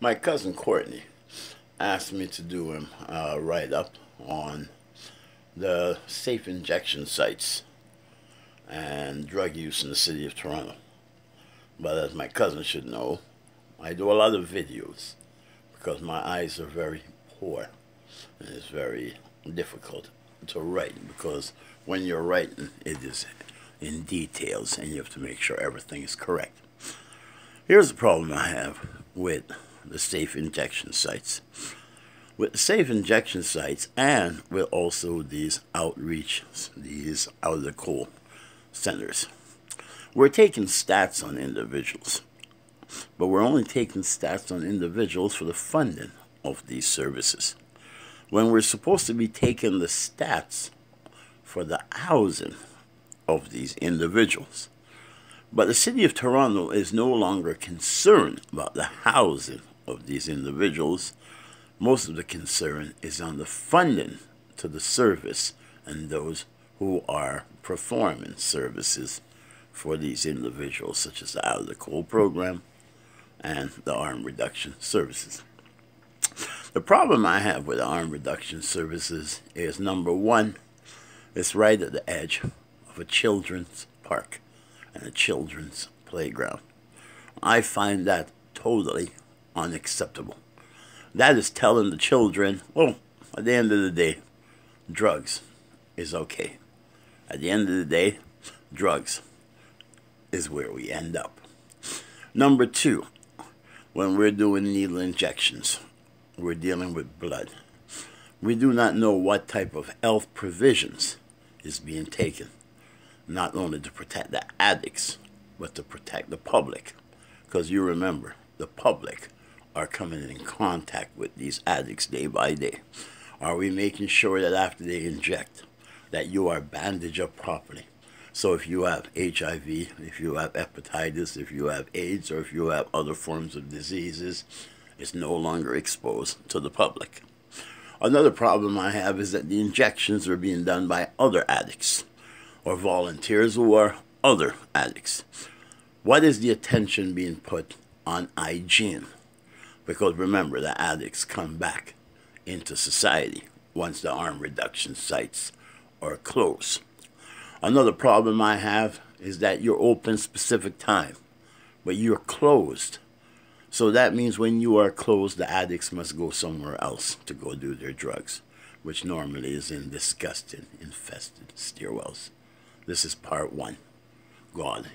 My cousin Courtney asked me to do a write-up on the safe injection sites and drug use in the city of Toronto. But as my cousin should know, I do a lot of videos because my eyes are very poor and it's very difficult to write because when you're writing it is in details and you have to make sure everything is correct. Here's the problem I have with the safe injection sites. With the safe injection sites and with also these outreach, these out of the cold centers, we're taking stats on individuals, but we're only taking stats on individuals for the funding of these services, when we're supposed to be taking the stats for the housing of these individuals. But the city of Toronto is no longer concerned about the housing of these individuals. Most of the concern is on the funding to the service and those who are performing services for these individuals, such as the Out of the Cold program and the arm reduction services. The problem I have with the arm reduction services is, number one, it's right at the edge of a children's park and a children's playground. I find that totally unacceptable. That is telling the children, well, at the end of the day, drugs is okay. At the end of the day, drugs is where we end up. Number two, when we're doing needle injections, we're dealing with blood. We do not know what type of health provisions is being taken, not only to protect the addicts, but to protect the public. Because you remember, the public are coming in contact with these addicts day by day. Are we making sure that after they inject, that you are bandaged up properly? So if you have HIV, if you have hepatitis, if you have AIDS, or if you have other forms of diseases, it's no longer exposed to the public. Another problem I have is that the injections are being done by other addicts or volunteers who are other addicts. What is the attention being put on hygiene? Because remember, the addicts come back into society once the arm reduction sites are closed. Another problem I have is that you're open specific time, but you're closed. So that means when you are closed, the addicts must go somewhere else to go do their drugs, which normally is in disgusting, infested stairwells. This is part one. God